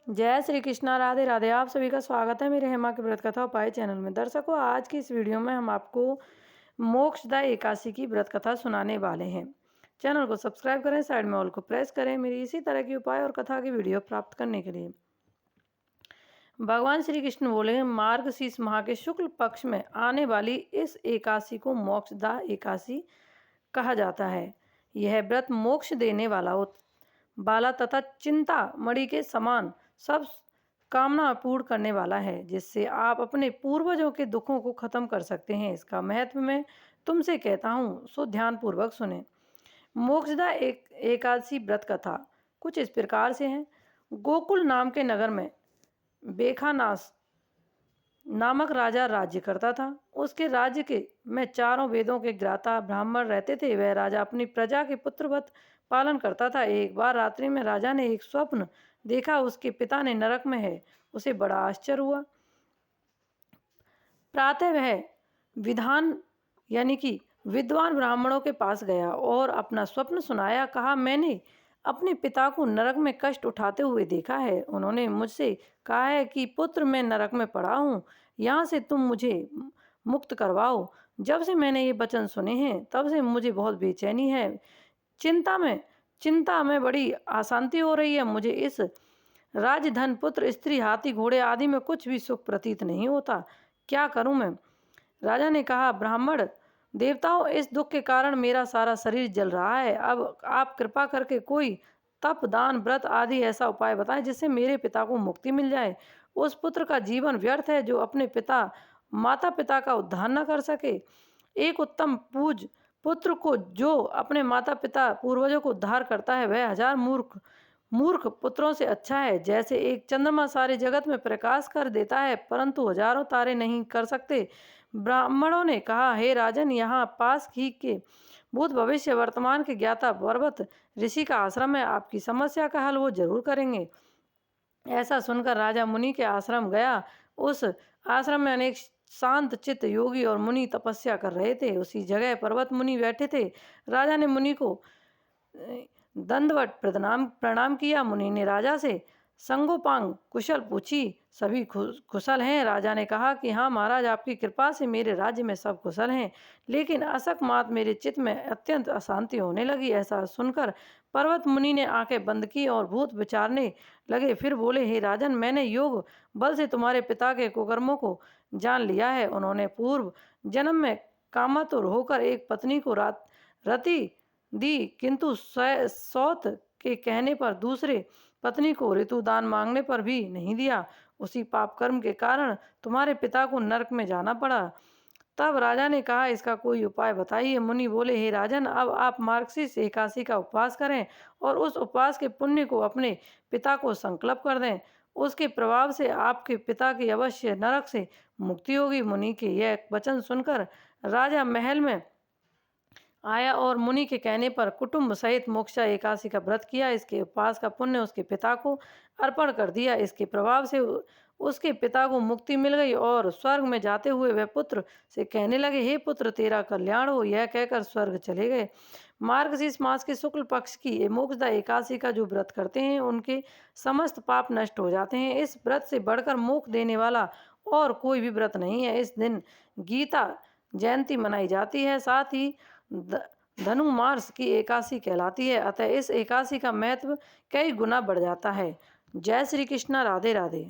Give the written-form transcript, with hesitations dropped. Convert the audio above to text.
जय श्री कृष्णा, राधे राधे। आप सभी का स्वागत है मेरे हेमा के व्रत कथा उपाय चैनल में। दर्शकों, आज की इस वीडियो में हम आपको मोक्षदा एकादशी की व्रत कथा सुनाने वाले हैं। चैनल को सब्सक्राइब करें, साइड में ऑल को प्रेस करें मेरी इसी तरह की उपाय और कथा की वीडियो प्राप्त करने के लिए। भगवान श्री कृष्ण बोले, मार्गशीर्ष माह के शुक्ल पक्ष में आने वाली इस एकादशी को मोक्षदा एकादशी कहा जाता है। यह व्रत मोक्ष देने वाला तथा चिंता मणि के समान सब कामना पूर्ण करने वाला है, जिससे आप अपने पूर्वजों के दुखों को खत्म कर सकते हैं। इसका महत्व मैं तुमसे कहता हूँ, सो ध्यान पूर्वक सुने। मोक्षदा एकादशी व्रत कथा कुछ इस प्रकार से है। गोकुल नाम के नगर में बेखानास नामक राजा राज्य करता था। उसके राज्य के में चारों वेदों के ज्ञाता ब्राह्मण रहते थे। वह राजा अपनी प्रजा के पुत्रवत पालन करता था। एक बार रात्रि में राजा ने एक स्वप्न देखा, उसके पिता ने नरक में है। उसे बड़ा आश्चर्य हुआ। प्रातः वह विधान यानी कि विद्वान ब्राह्मणों के पास गया और अपना स्वप्न सुनाया। कहा, मैंने अपने पिता को नरक में कष्ट उठाते हुए देखा है। उन्होंने मुझसे कहा है कि पुत्र, मैं नरक में पड़ा हूँ, यहाँ से तुम मुझे मुक्त करवाओ। जब से मैंने ये वचन सुने हैं तब से मुझे बहुत बेचैनी है। चिंता में बड़ी अशांति हो रही है। मुझे इस राजधन, पुत्र, स्त्री, हाथी, घोड़े आदि में कुछ भी सुख प्रतीत नहीं होता। क्या करूं मैं? राजा ने कहा, ब्राह्मण देवताओं, इस दुख के कारण मेरा सारा शरीर जल रहा है। अब आप कृपा करके कोई तप, दान, व्रत आदि ऐसा उपाय बताएं जिससे मेरे पिता को मुक्ति मिल जाए। उस पुत्र का जीवन व्यर्थ है जो अपने माता पिता का उद्धार न कर सके। एक उत्तम पूज पुत्र को जो अपने माता पिता पूर्वजों को उद्धार करता है, वह हजार मूर्ख पुत्रों से अच्छा है। जैसे एक चंद्रमा सारे जगत में प्रकाश कर देता है परंतु हजारों तारे नहीं कर सकते। ब्राह्मणों ने कहा, हे राजन, यहाँ पास ही के भूत भविष्य वर्तमान के ज्ञाता पर्वत ऋषि का आश्रम है। आपकी समस्या का हल वो जरूर करेंगे। ऐसा सुनकर राजा मुनि के आश्रम गया। उस आश्रम में अनेक शांत चित्त योगी और मुनि तपस्या कर रहे थे। उसी जगह पर्वत मुनि बैठे थे। राजा ने मुनि को दंडवत प्रणाम किया। मुनि ने राजा से संगोपांग कुशल पूछी। सभी कुशल हैं? राजा ने कहा कि हाँ महाराज, आपकी कृपा से मेरे राज्य में सब कुशल हैं, लेकिन अकस्मात मेरे चित्त में अत्यंत अशांति होने लगी। ऐसा सुनकर पर्वत मुनि ने आंखें बंद की और भूत विचारने लगे। फिर बोले, हे राजन, मैंने योग बल से तुम्हारे पिता के कुकर्मों को जान लिया है। उन्होंने पूर्व जन्म में कामातुर होकर एक पत्नी को रति दी, किंतु सौत के कहने पर दूसरे पत्नी को ऋतुदान मांगने पर भी नहीं दिया। उसी पाप कर्म के कारण तुम्हारे पिता को नरक में जाना पड़ा। तब राजा ने कहा, इसका कोई उपाय बताइए। मुनि बोले, हे राजन, अब आप मार्गशीर्ष एकादशी का उपवास करें और उस उपवास के पुण्य को अपने पिता को संकल्प कर दें। उसके प्रभाव से आपके पिता की अवश्य नरक से मुक्ति होगी। मुनि के यह वचन सुनकर राजा महल में आया और मुनि के कहने पर कुटुंब सहित मोक्षा एकादशी का व्रत किया। इसके उपवास का पुण्य उसके पिता को अर्पण कर दिया। इसके प्रभाव से उसके पिता को मुक्ति मिल गई और स्वर्ग में जाते हुए वह पुत्र से कहने लगे, हे पुत्र, तेरा कल्याण हो। यह कहकर स्वर्ग चले गए। मार्गशीर्ष मास के शुक्ल पक्ष की मोक्षदा एकादशी का जो व्रत करते हैं उनके समस्त पाप नष्ट हो जाते हैं। इस व्रत से बढ़कर मोक्ष देने वाला और कोई भी व्रत नहीं है। इस दिन गीता जयंती मनाई जाती है, साथ ही धनुर्मास की एकादशी कहलाती है। अतः इस एकादशी का महत्व कई गुना बढ़ जाता है। जय श्री कृष्णा, राधे राधे।